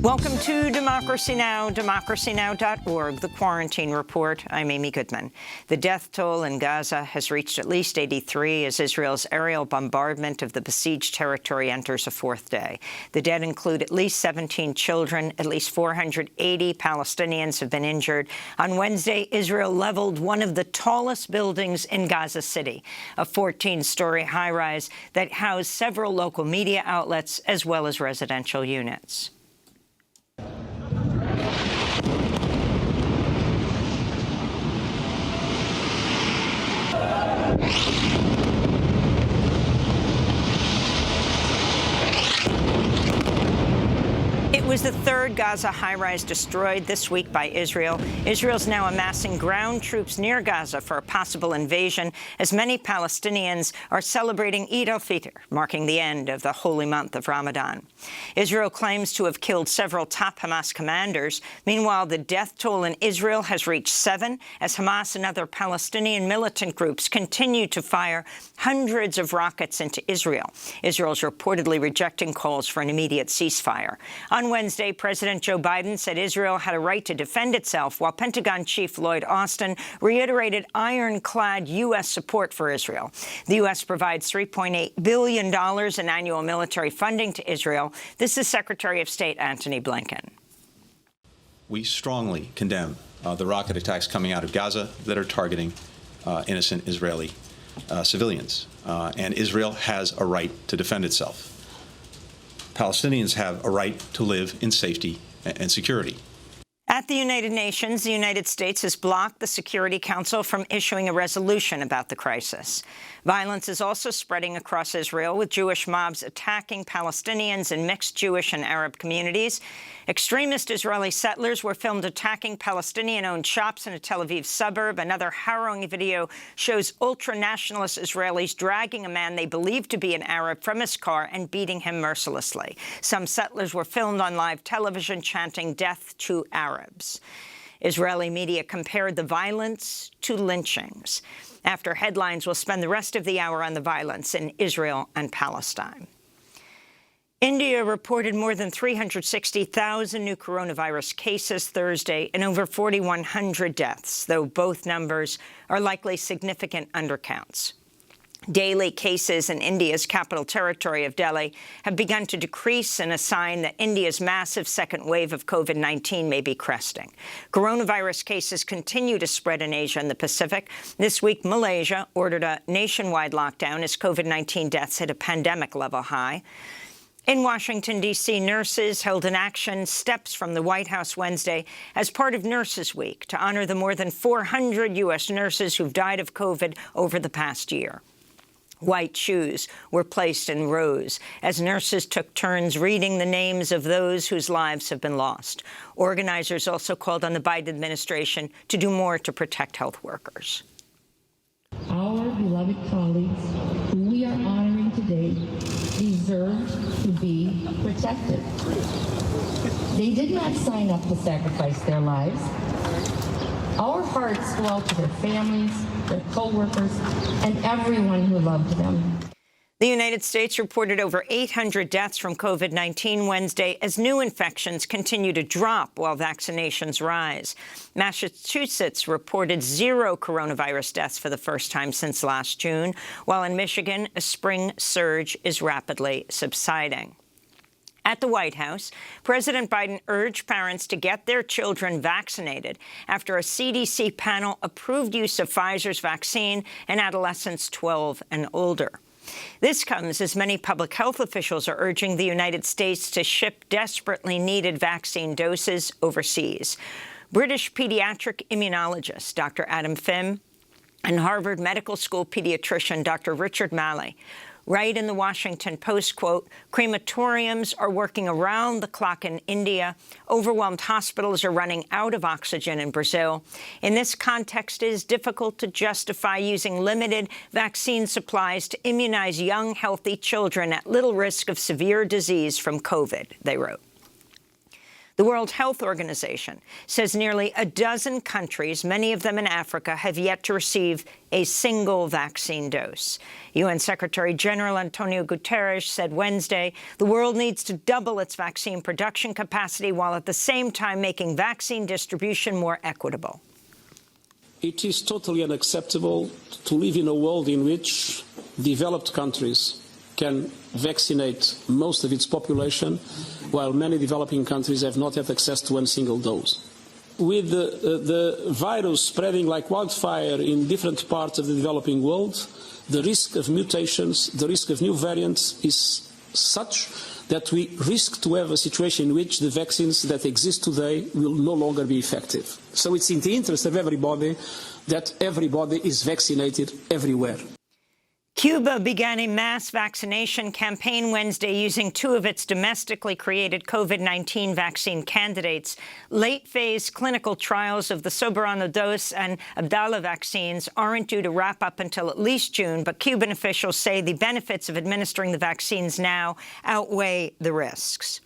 Welcome to Democracy Now!, democracynow.org, the Quarantine Report. I'm Amy Goodman. The death toll in Gaza has reached at least 83 as Israel's aerial bombardment of the besieged territory enters a fourth day. The dead include at least 17 children. At least 480 Palestinians have been injured. On Wednesday, Israel leveled one of the tallest buildings in Gaza City, a 14-story high-rise that housed several local media outlets as well as residential units. It was the third Gaza high-rise destroyed this week by Israel. Israel's now amassing ground troops near Gaza for a possible invasion, as many Palestinians are celebrating Eid al-Fitr, marking the end of the holy month of Ramadan. Israel claims to have killed several top Hamas commanders. Meanwhile, the death toll in Israel has reached 7, as Hamas and other Palestinian militant groups continue to fire hundreds of rockets into Israel. Israel's reportedly rejecting calls for an immediate ceasefire. On Wednesday, President Joe Biden said Israel had a right to defend itself, while Pentagon Chief Lloyd Austin reiterated ironclad U.S. support for Israel. The U.S. provides $3.8 billion in annual military funding to Israel. This is Secretary of State Antony Blinken. We strongly condemn the rocket attacks coming out of Gaza that are targeting innocent Israeli civilians. And Israel has a right to defend itself. Palestinians have a right to live in safety and security. At the United Nations, the United States has blocked the Security Council from issuing a resolution about the crisis. Violence is also spreading across Israel, with Jewish mobs attacking Palestinians in mixed Jewish and Arab communities. Extremist Israeli settlers were filmed attacking Palestinian-owned shops in a Tel Aviv suburb. Another harrowing video shows ultra-nationalist Israelis dragging a man they believe to be an Arab from his car and beating him mercilessly. Some settlers were filmed on live television chanting "Death to Arabs." Israeli media compared the violence to lynchings. After headlines, we'll spend the rest of the hour on the violence in Israel and Palestine. India reported more than 360,000 new coronavirus cases Thursday and over 4,100 deaths, though both numbers are likely significant undercounts. Daily cases in India's capital territory of Delhi have begun to decrease, in a sign that India's massive second wave of COVID-19 may be cresting. Coronavirus cases continue to spread in Asia and the Pacific. This week, Malaysia ordered a nationwide lockdown as COVID-19 deaths hit a pandemic-level high. In Washington, D.C., nurses held in action steps from the White House Wednesday as part of Nurses Week to honor the more than 400 U.S. nurses who've died of COVID over the past year. White shoes were placed in rows as nurses took turns reading the names of those whose lives have been lost. Organizers also called on the Biden administration to do more to protect health workers. Our beloved colleagues, who we are honoring today, deserve to be protected. They did not sign up to sacrifice their lives. Our hearts go out to their families, their co-workers, and everyone who loved them. The United States reported over 800 deaths from COVID-19 Wednesday as new infections continue to drop while vaccinations rise. Massachusetts reported 0 coronavirus deaths for the first time since last June, while in Michigan, a spring surge is rapidly subsiding. At the White House, President Biden urged parents to get their children vaccinated after a CDC panel approved use of Pfizer's vaccine in adolescents 12 and older. This comes as many public health officials are urging the United States to ship desperately needed vaccine doses overseas. British pediatric immunologist Dr. Adam Phim and Harvard Medical School pediatrician Dr. Richard Malley write in the Washington Post, quote, "Crematoriums are working around the clock in India. Overwhelmed hospitals are running out of oxygen in Brazil. In this context, it is difficult to justify using limited vaccine supplies to immunize young, healthy children at little risk of severe disease from COVID," they wrote. The World Health Organization says nearly a dozen countries, many of them in Africa, have yet to receive a single vaccine dose. UN Secretary General Antonio Guterres said Wednesday the world needs to double its vaccine production capacity while at the same time making vaccine distribution more equitable. It is totally unacceptable to live in a world in which developed countries can vaccinate most of its population, while many developing countries have not had access to one single dose. With the virus spreading like wildfire in different parts of the developing world, the risk of mutations, the risk of new variants is such that we risk to have a situation in which the vaccines that exist today will no longer be effective. So it's in the interest of everybody that everybody is vaccinated everywhere. Cuba began a mass vaccination campaign Wednesday using two of its domestically created COVID-19 vaccine candidates. Late-phase clinical trials of the Soberano Dos and Abdala vaccines aren't due to wrap up until at least June, but Cuban officials say the benefits of administering the vaccines now outweigh the risks.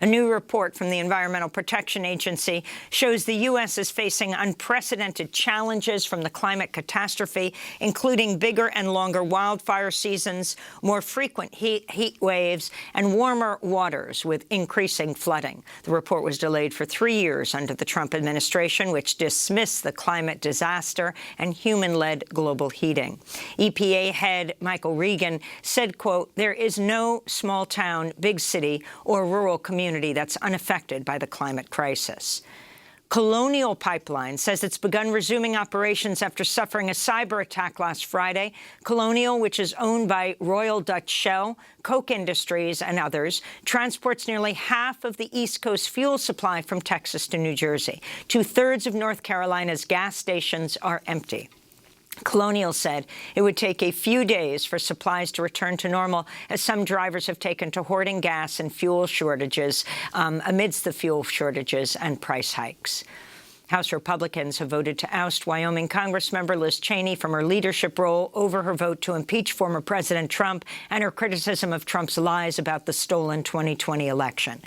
A new report from the Environmental Protection Agency shows the U.S. is facing unprecedented challenges from the climate catastrophe, including bigger and longer wildfire seasons, more frequent heat waves, and warmer waters with increasing flooding. The report was delayed for 3 years under the Trump administration, which dismissed the climate disaster and human-led global heating. EPA head Michael Regan said, quote, "There is no small town, big city, or rural community that's unaffected by the climate crisis." Colonial Pipeline says it's begun resuming operations after suffering a cyber attack last Friday. Colonial, which is owned by Royal Dutch Shell, Koch Industries, and others, transports nearly half of the East Coast fuel supply from Texas to New Jersey. 2/3 of North Carolina's gas stations are empty. Colonial said it would take a few days for supplies to return to normal, as some drivers have taken to hoarding gas and fuel shortages amidst the fuel shortages and price hikes. House Republicans have voted to oust Wyoming Congressmember Liz Cheney from her leadership role over her vote to impeach former President Trump and her criticism of Trump's lies about the stolen 2020 election.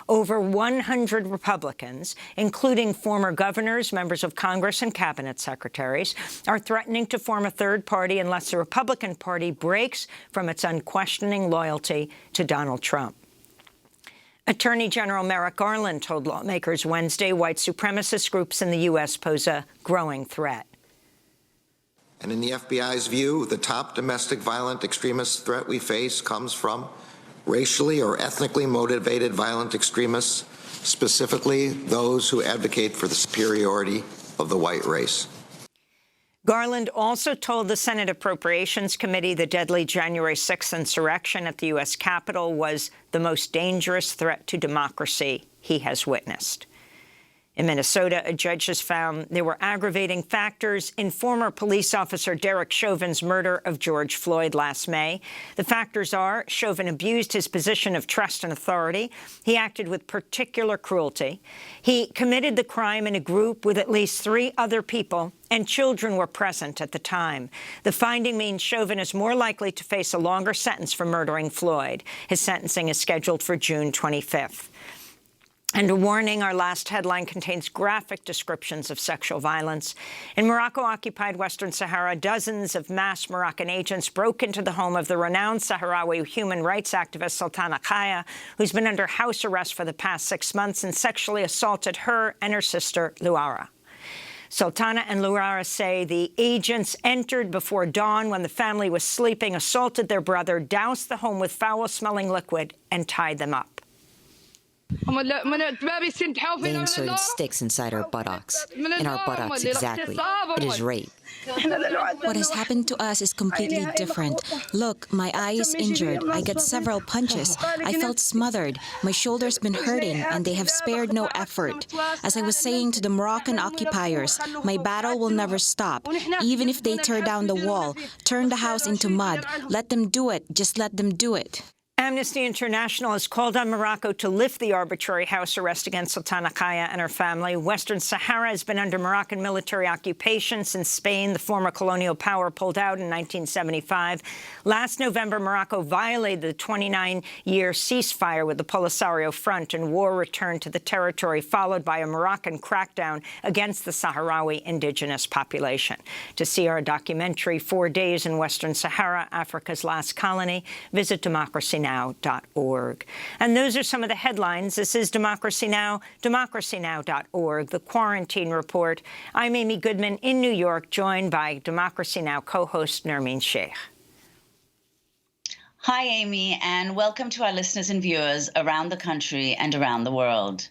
Over 100 Republicans, including former governors, members of Congress, and cabinet secretaries, are threatening to form a third party unless the Republican Party breaks from its unquestioning loyalty to Donald Trump. Attorney General Merrick Garland told lawmakers Wednesday white supremacist groups in the U.S. pose a growing threat. And in the FBI's view, the top domestic violent extremist threat we face comes from racially or ethnically motivated violent extremists, specifically those who advocate for the superiority of the white race. Garland also told the Senate Appropriations Committee the deadly January 6th insurrection at the U.S. Capitol was the most dangerous threat to democracy he has witnessed. In Minnesota, a judge has found there were aggravating factors in former police officer Derek Chauvin's murder of George Floyd last May. The factors are Chauvin abused his position of trust and authority. He acted with particular cruelty. He committed the crime in a group with at least 3 other people, and children were present at the time. The finding means Chauvin is more likely to face a longer sentence for murdering Floyd. His sentencing is scheduled for June 25th. And a warning, our last headline contains graphic descriptions of sexual violence. In Morocco-occupied Western Sahara, dozens of masked Moroccan agents broke into the home of the renowned Sahrawi human rights activist Sultana Khaya, who's been under house arrest for the past 6 months, and sexually assaulted her and her sister, Luara. Sultana and Luara say the agents entered before dawn when the family was sleeping, assaulted their brother, doused the home with foul-smelling liquid, and tied them up. They inserted sticks inside our buttocks. In our buttocks, exactly. It is rape. What has happened to us is completely different. Look, my eye is injured. I get several punches. I felt smothered. My shoulder's been hurting, and they have spared no effort. As I was saying to the Moroccan occupiers, my battle will never stop. Even if they tear down the wall, turn the house into mud, let them do it. Just let them do it. Amnesty International has called on Morocco to lift the arbitrary house arrest against Sultana Kaya and her family. Western Sahara has been under Moroccan military occupation since Spain, the former colonial power, pulled out in 1975. Last November, Morocco violated the 29-year ceasefire with the Polisario Front, and war returned to the territory, followed by a Moroccan crackdown against the Sahrawi indigenous population. To see our documentary, 4 Days in Western Sahara, Africa's Last Colony, visit democracynow.org. And those are some of the headlines. This is Democracy Now!, democracynow.org, the Quarantine Report. I'm Amy Goodman in New York, joined by Democracy Now! Co-host Nermeen Sheikh. Hi, Amy, and welcome to our listeners and viewers around the country and around the world.